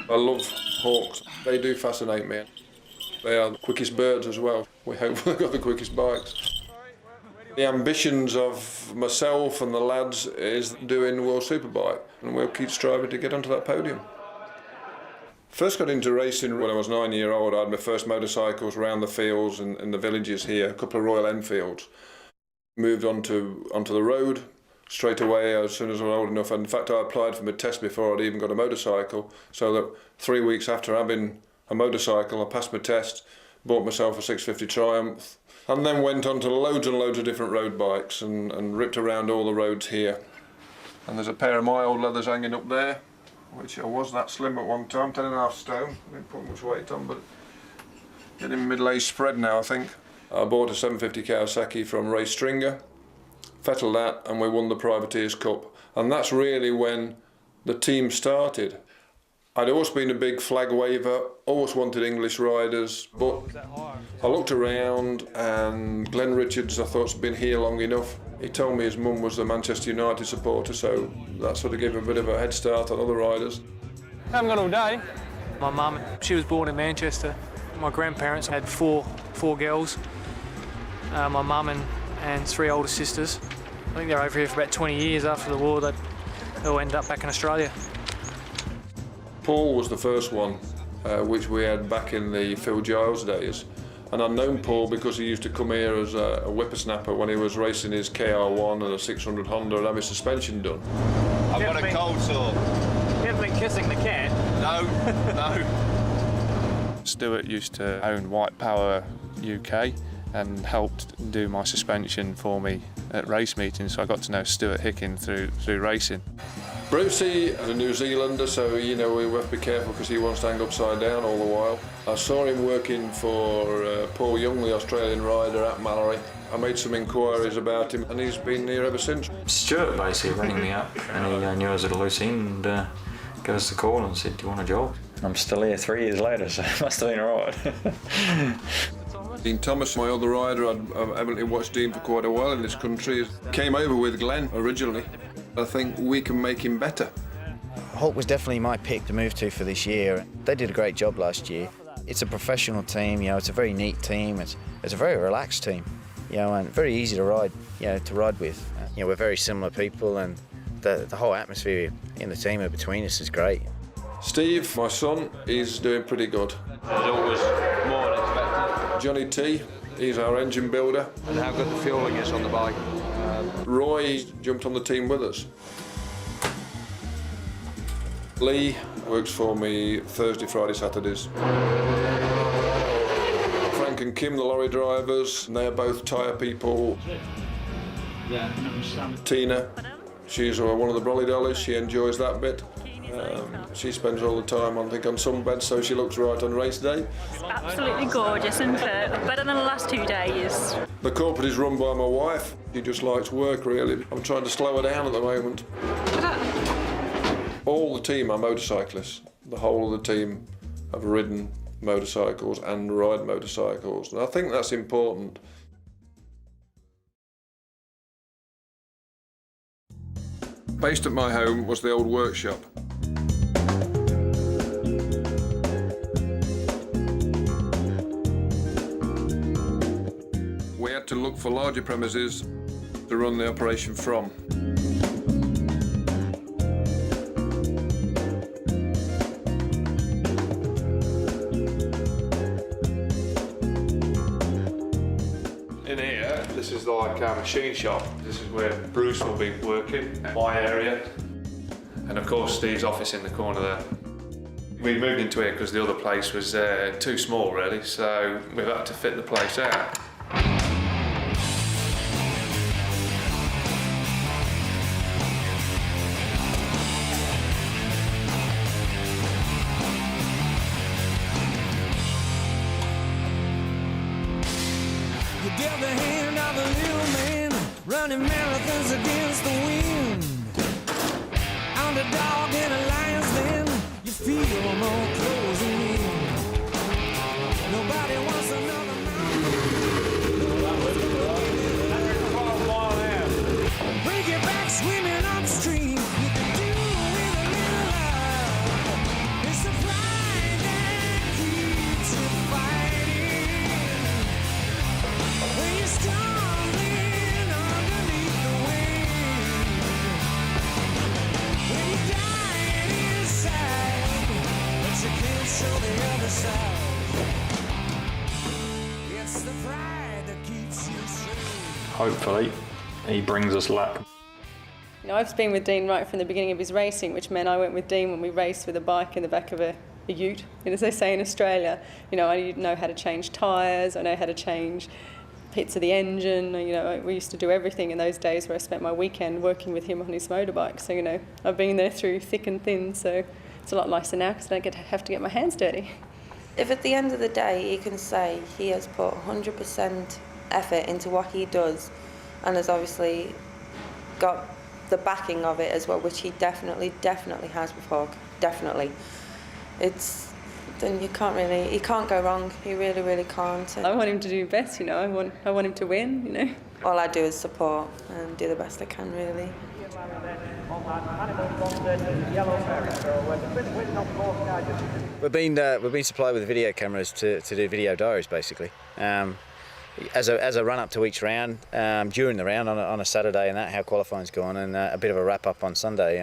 I love hawks. They do fascinate me. They are the quickest birds as well. We hope they've got the quickest bikes. The ambitions of myself and the lads is doing World Superbike, and we'll keep striving to get onto that podium. First got into racing when I was 9 years old. I had my first motorcycles around the fields and the villages here, a couple of Royal Enfields. Moved onto the road straight away as soon as I was old enough. And in fact, I applied for my test before I'd even got a motorcycle, so that 3 weeks after having a motorcycle, I passed my test, bought myself a 650 Triumph, and then went on to loads and loads of different road bikes and ripped around all the roads here. And there's a pair of my old leathers hanging up there, which I was that slim at one time, 10.5 stone. I didn't put much weight on, but getting middle-aged spread now, I think. I bought a 750 Kawasaki from Ray Stringer, fettled that, and we won the Privateers Cup. And that's really when the team started. I'd always been a big flag waver, always wanted English riders, but I looked around and Glenn Richards, I thought's been here long enough. He told me his mum was a Manchester United supporter, so that sort of gave him a bit of a head start on other riders. I haven't got all day. My mum, she was born in Manchester. My grandparents had four girls. My mum and 3 older sisters. I think they're over here for about 20 years. After the war, they all ended up back in Australia. Paul was the first one, which we had back in the Phil Giles days. And I'd known Paul because he used to come here as a whippersnapper when he was racing his KR1 and a 600 Honda and have his suspension done. I've got a cold sore. You haven't been kissing the cat? No, no. Stuart used to own White Power UK and helped do my suspension for me at race meetings, so I got to know Stuart Hicken through racing. Brucey is a New Zealander, so you know we have to be careful because he wants to hang upside down all the while. I saw him working for Paul Young, the Australian rider at Mallory. I made some inquiries about him and he's been here ever since. Stuart basically rang me up and he knew I was at a loose end and gave us the call and said, "Do you want a job?" I'm still here 3 years later, so it must have been all right. Dean Thomas, my other rider, I've evidently watched Dean for quite a while in this country, came over with Glenn originally. I think we can make him better. Hawk was definitely my pick to move to for this year. They did a great job last year. It's a professional team, you know, it's a very neat team, it's a very relaxed team, you know, and very easy to ride, you know, to ride with. You know, we're very similar people and the whole atmosphere in the team and between us is great. Steve, my son, he's doing pretty good. There's always more than expected. Johnny T, he's our engine builder. And how good the fueling is on the bike. Roy jumped on the team with us. Lee works for me Thursday, Friday, Saturdays. Frank and Kim, the lorry drivers, they're both tyre people. Tina, she's one of the brolly-dollies, she enjoys that bit. She spends all the time on sunbeds, so she looks right on race day. It's absolutely gorgeous, isn't it? Better than the last 2 days. The corporate is run by my wife. She just likes work, really. I'm trying to slow her down at the moment. All the team are motorcyclists. The whole of the team have ridden motorcycles and ride motorcycles, and I think that's important. Based at my home was the old workshop. We had to look for larger premises to run the operation from. In here, this is like our machine shop. This is where Bruce will be working, my area. And of course Steve's office in the corner there. We moved into here because the other place was too small really, so we've had to fit the place out. dealt the hand of a little man, running marathons against the wind. Underdog in a lion's den, you feel more closing in. Nobody wants another bring it back swimming upstream. You can do with a little love. It's the pride that keeps you fighting. When you're stumbling underneath the wind, when you're dying inside, but you can't show the other side. It's the pride that keeps you straight. Hopefully, he brings us luck. You know, I've been with Dean right from the beginning of his racing, which meant I went with Dean when we raced with a bike in the back of a ute. And as they say in Australia, you know, I know how to change tyres, I know how to change pits of the engine. You know, we used to do everything in those days where I spent my weekend working with him on his motorbike. So, you know, I've been there through thick and thin, so it's a lot nicer now because I don't have to get my hands dirty. If at the end of the day he can say he has put 100% effort into what he does and has obviously got the backing of it as well, which he definitely has with Hawk, definitely. Then he can't go wrong. He really can't. I want him to do best, you know. I want him to win, you know. All I do is support and do the best I can, really. We've been supplied with video cameras to do video diaries, basically. As a run up to each round, during the round on a Saturday, and that how qualifying's gone, and a bit of a wrap up on Sunday,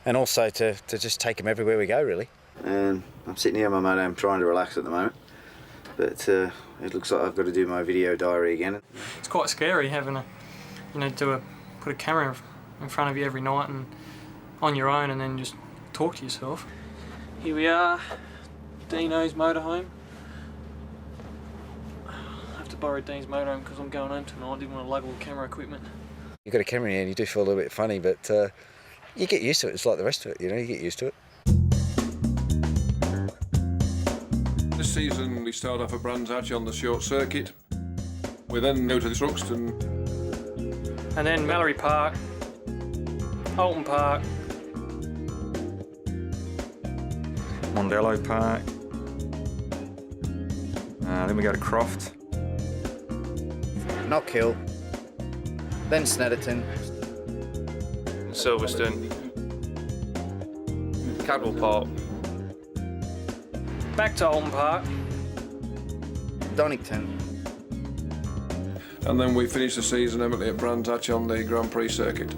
and also to just take them everywhere we go, really. And I'm sitting here on my motorhome trying to relax at the moment, but it looks like I've got to do my video diary again. It's quite scary having put a camera in front of you every night and on your own, and then just talk to yourself. Here we are, Dino's motorhome. I have to borrow Dean's motorhome because I'm going home tonight. I didn't want to lug all the camera equipment. You've got a camera in here and you do feel a little bit funny, but you get used to it. It's like the rest of it, you know, you get used to it. This season we start off at Brands Hatch on the short circuit. We then go to Thruxton. And then Mallory Park, Alton Park, Mondello Park. Then we go to Croft. Knock Hill, then Snetterton, Silverstone, Cadwell Park, back to Alton Park, Donington. And then we finish the season evidently at Brands Hatch on the Grand Prix circuit.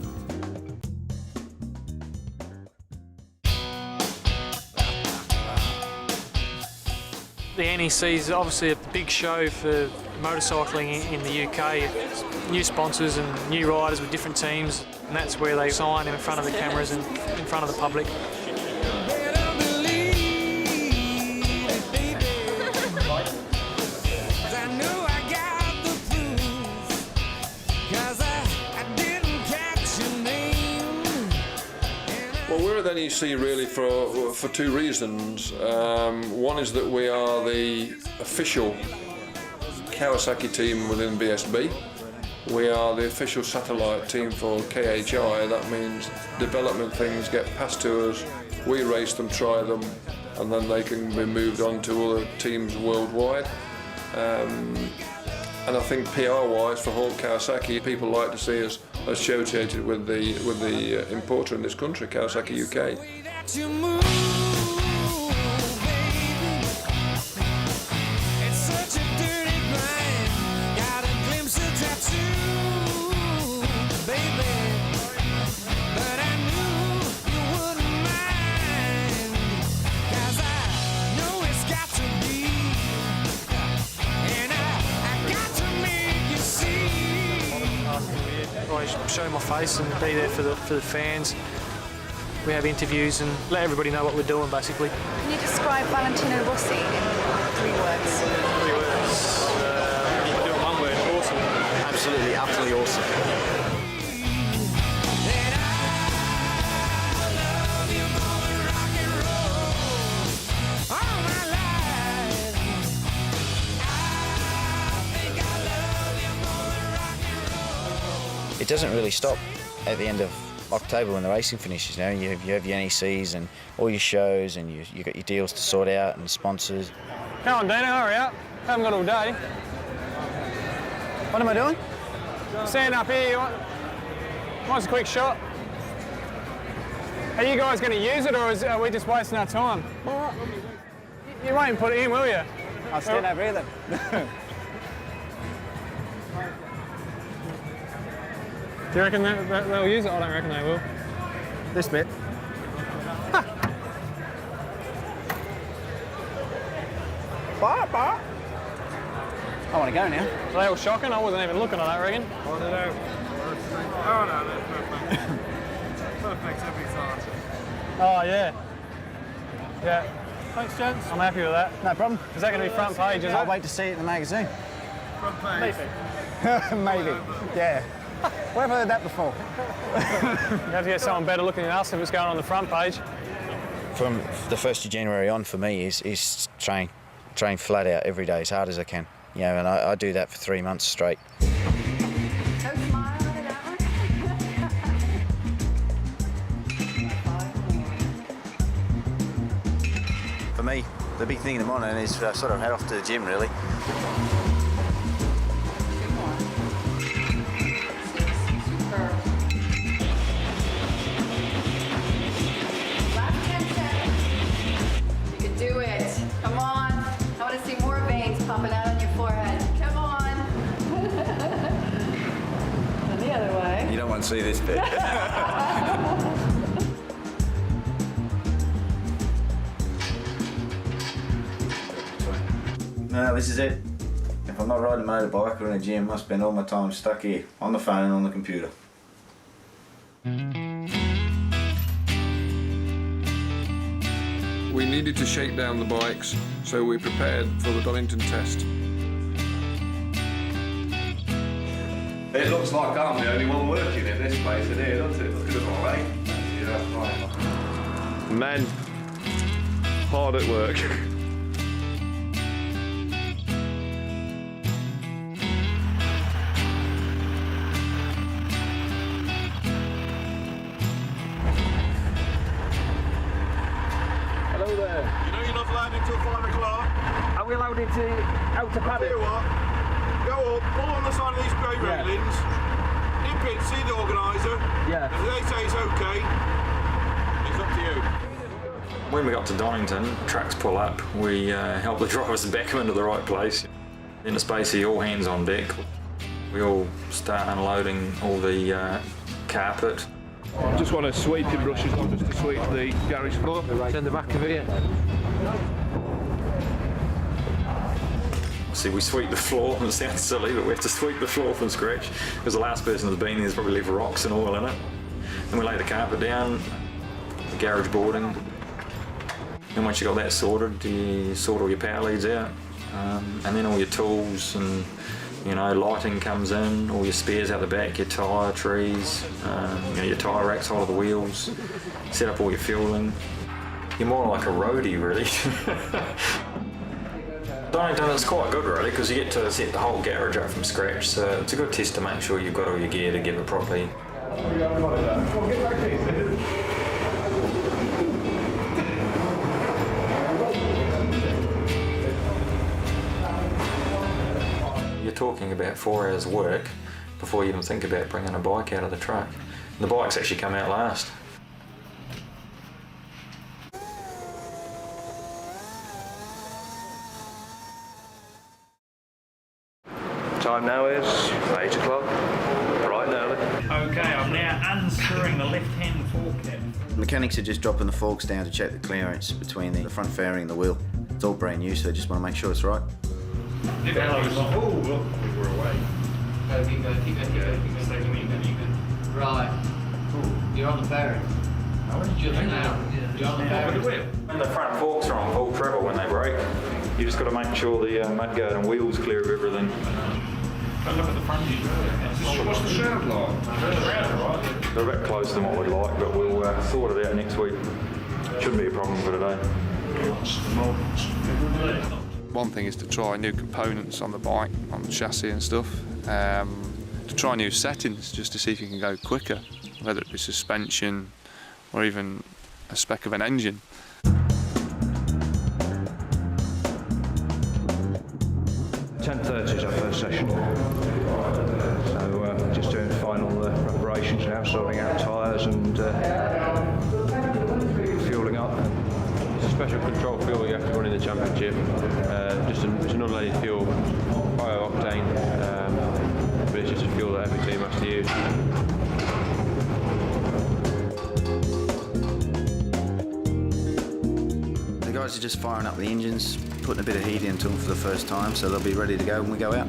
The NEC is obviously a big show for motorcycling in the UK. It's new sponsors and new riders with different teams, and that's where they sign in front of the cameras and in front of the public. Well, we're at the NEC really for two reasons. One is that we are the official Kawasaki team within BSB. We are the official satellite team for KHI. That means development things get passed to us, we race them, try them, and then they can be moved on to other teams worldwide. And I think PR-wise for Hawk Kawasaki, people like to see us associated with the importer in this country, Kawasaki UK. I show my face and be there for the fans. We have interviews and let everybody know what we're doing, basically. Can you describe Valentino Rossi in 3 words? 3 words. You can do it in 1 word. Awesome. Absolutely, utterly awesome. it doesn't really stop at the end of October when the racing finishes. You know, you have your NECs and all your shows, and you got your deals to sort out and sponsors. Come on, Dino, hurry up. Haven't got all day. What am I doing? Stand up here, you want a quick shot? Are you guys going to use it, or are we just wasting our time? You won't even put it in, will you? I'll stand over here then. Do you reckon they'll use it? I don't reckon they will. This bit. Bar. I want to go now. Are they all shocking? I wasn't even looking at that, I reckon. Oh no, that's perfect. Perfect every time. Oh, yeah. Yeah. Thanks, gents. I'm happy with that. No problem. Is that going to be front page, is I'll it? wait to see it in the magazine. Front page. Maybe. Yeah. Where have I heard that before? You have to get someone better looking than us if it's going on the front page. From the 1st of January on, for me, is train flat out every day as hard as I can. You know, and I do that for 3 months straight. For me, the big thing in the morning is sort of head off to the gym, really. Do it. Come on. I want to see more veins popping out on your forehead. Come on. And the other way. You don't want to see this bit. No, this is it. If I'm not riding a motorbike or in a gym, I spend all my time stuck here, on the phone and on the computer. We needed to shake down the bikes, so we prepared for the Donington test. It looks like I'm the only one working in this place in here, doesn't it? Look at them all, eh? Men, hard at work. You know you're not allowed until 5 o'clock. Are we allowed into out to Tell paddock? you what, go up, pull on the side of these grey railings, nip in, see the organiser. Yeah. If they say it's okay, it's up to you. When we got to Donington, tracks pull up, we help the drivers back them into the right place. In the space here, all hands on deck. We all start unloading all the carpet. Just want to sweep your brushes on just to sweep the garage floor. Send the back of it, yeah. See, we sweep the floor, and it sounds silly, but we have to sweep the floor from scratch because the last person that's been there has probably left rocks and oil in it. Then we lay the carpet down, the garage boarding. Then once you've got that sorted, you sort all your power leads out, and then all your tools and lighting comes in, all your spares out the back, your tyre trees, your tyre racks, hold of the wheels, set up all your fueling. You're more like a roadie, really. Donington is quite good, really, because you get to set the whole garage up from scratch, so it's a good test to make sure you've got all your gear together properly. You're talking about 4 hours work before you even think about bringing a bike out of the truck. The bikes actually come out last. Time now is 8 o'clock, bright and early. Okay, I'm now unscrewing the left-hand fork cap. Mechanics are just dropping the forks down to check the clearance between the front fairing and the wheel. It's all brand new, so they just want to make sure it's right. Oh, look, we're away. Keep going. Right. You're on the fairing. Just now. You're on the fairing. When the front forks are on full treble when they brake, you just got to make sure the mudguard and wheels clear of everything. Look at the front view. What's the sound like? They're a bit closer than what we'd like, but we'll sort it out next week. Shouldn't be a problem for today. One thing is to try new components on the bike, on the chassis and stuff. to try new settings just to see if you can go quicker, whether it be suspension or even a spec of an engine. 10:30 is our first session, so just doing final preparations now, sorting out tyres and fueling up. It's a special control fuel you have to run in the championship. It's an unleaded fuel, bio-octane, but it's just a fuel that every team has to use. The guys are just firing up the engines, putting a bit of heat into them for the first time, so they'll be ready to go when we go out.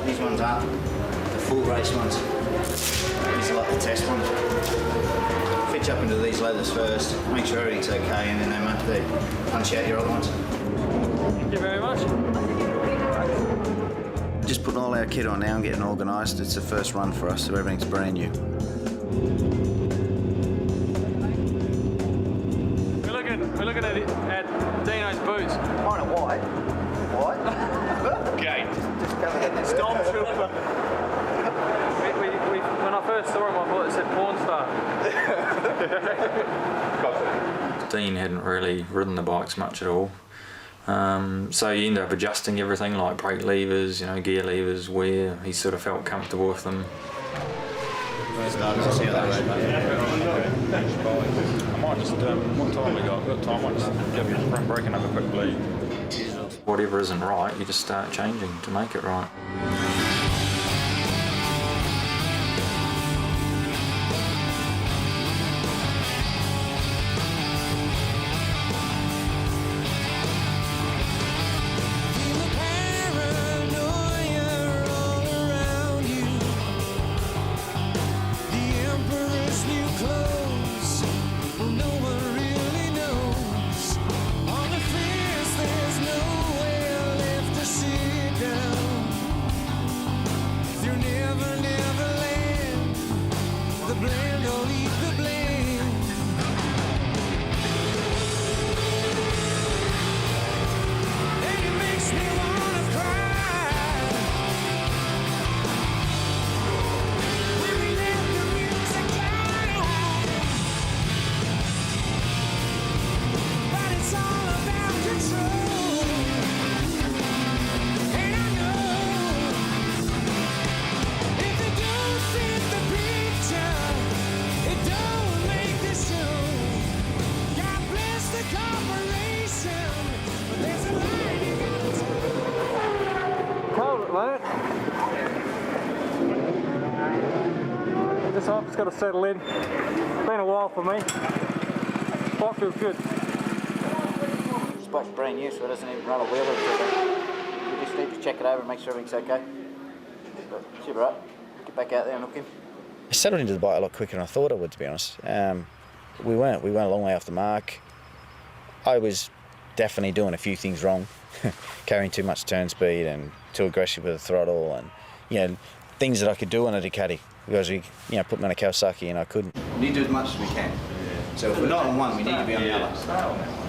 These ones are the full race ones. These are like the test ones. Fitch up into these leathers first, make sure everything's okay, and then they punch out your other ones. Thank you very much. Just putting all our kit on now and getting organised. It's the first run for us, so everything's brand new. We're looking at Dino's boots. Mine are white. White? Gate. Just go ahead and Stormtrooper. When I first saw him, I thought it said porn star. Dean hadn't really ridden the bikes much at all. So you end up adjusting everything, like brake levers, gear levers, where he sort of felt comfortable with them. I might just, what time we got? What time? I might just give you a front brake and have a quick bleed. Whatever isn't right, you just start changing to make it right. I've just got to settle in. It's been a while for me. Bike feels good. This bike's brand new, so it doesn't even run a wheel. You just need to check it over and make sure everything's okay. But should be right. Get back out there and hook in. I settled into the bike a lot quicker than I thought I would, to be honest. We went a long way off the mark. I was definitely doing a few things wrong, carrying too much turn speed and too aggressive with the throttle, and things that I could do on a Ducati. Because we, put me on a Kawasaki and I couldn't. We need to do as much as we can. So if we're not on one, we need to be on the other.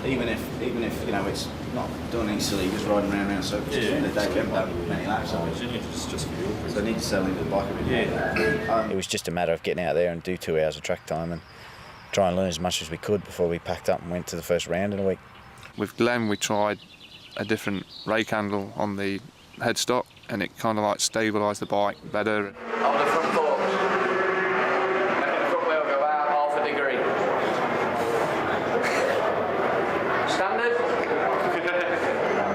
Even if it's not doing any silly, just riding around circles. At the end of the day, we haven't done many laps of it. So I need to settle into the bike a bit more. It was just a matter of getting out there and do 2 hours of track time and try and learn as much as we could before we packed up and went to the first round in a week. With Glenn, we tried a different rake handle on the headstock, and it kind of like stabilised the bike better. On the front forks, making the front wheel go out 1/2 degree. Standard?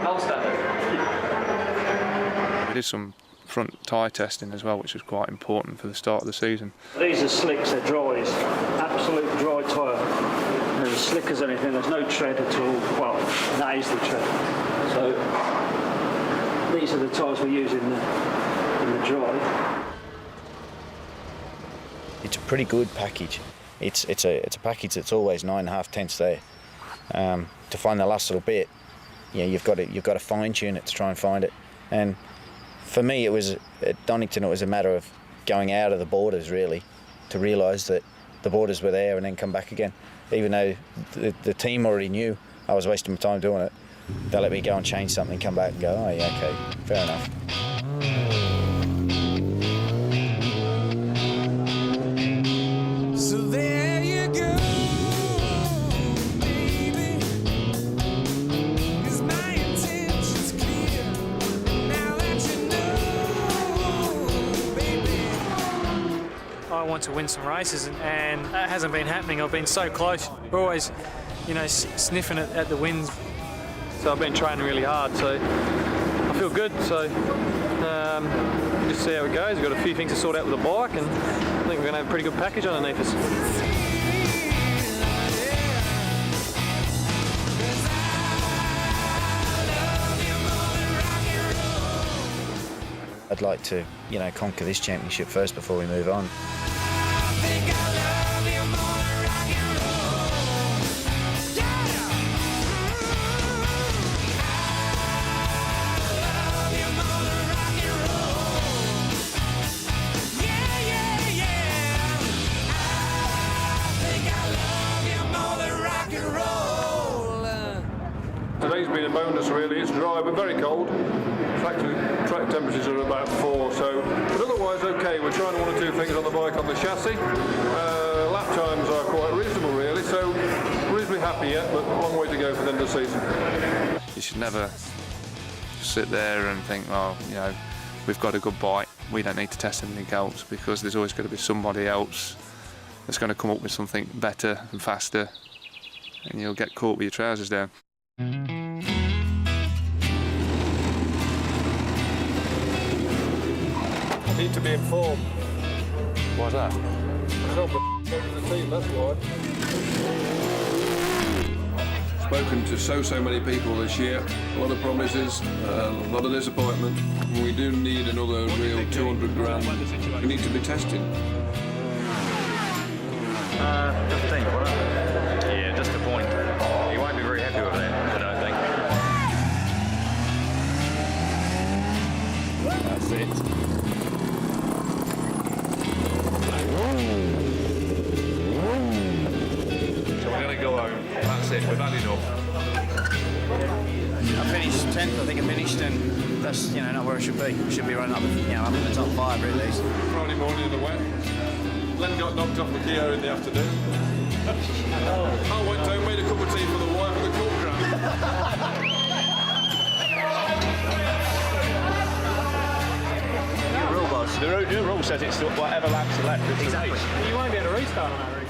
Non-standard? We did some front tyre testing as well, which was quite important for the start of the season. These are slicks, they're dries, absolute dry tyre. They're as slick as anything, there's no tread at all. Well, that is the tread. So these are the tyres we use in the dry. It's a pretty good package. It's a package that's always 9.5 tenths there. To find the last little bit, you've got to fine tune it to try and find it. And for me, it was at Donington. It was a matter of going out of the borders really, to realise that the borders were there and then come back again. Even though the team already knew I was wasting my time doing it, they let me go and change something, come back and go, oh yeah, okay, fair enough. So there you go, baby. 'Cause my intention's clear. Now that you know, baby. I want to win some races, and that hasn't been happening. I've been so close. We're always, you know, sniffing at the wins. So I've been training really hard, so I feel good. So just see how it goes. We've got a few things to sort out with the bike, and I think we're going to have a pretty good package underneath us. I'd like to, you know, conquer this championship first before we move on. Today's been a bonus really. It's dry but very cold. Track temperatures are about 4, so but otherwise okay. We're trying one or two things on the bike on the chassis. Lap times are quite reasonable really, so reasonably happy yet, but a long way to go for the end of the season. You should never sit there and think, oh, you know, we've got a good bike, we don't need to test anything else, because there's always going to be somebody else that's going to come up with something better and faster, and you'll get caught with your trousers down. I need to be informed. Why's that? It's not the team, that's why. Spoken to so many people this year. A lot of promises, a lot of disappointment. We do need another real 200 grand. We need to be testing. 15, wasn't it? Yeah, just a point. He won't be very happy with that, I don't think. That's it. So we're going to go home. That's it, we've had enough. I finished 10th, I think I finished, and that's, you know, not where I should be. Should be running up, you know, up in the top 5 at least. Friday morning in the wet. Len got knocked off the Kia in the afternoon. I went home, made a cup of tea for the wife and the cook grab. Your rule, boss. The rule says it's whatever laps are left. Exactly. You won't be able to restart on that route.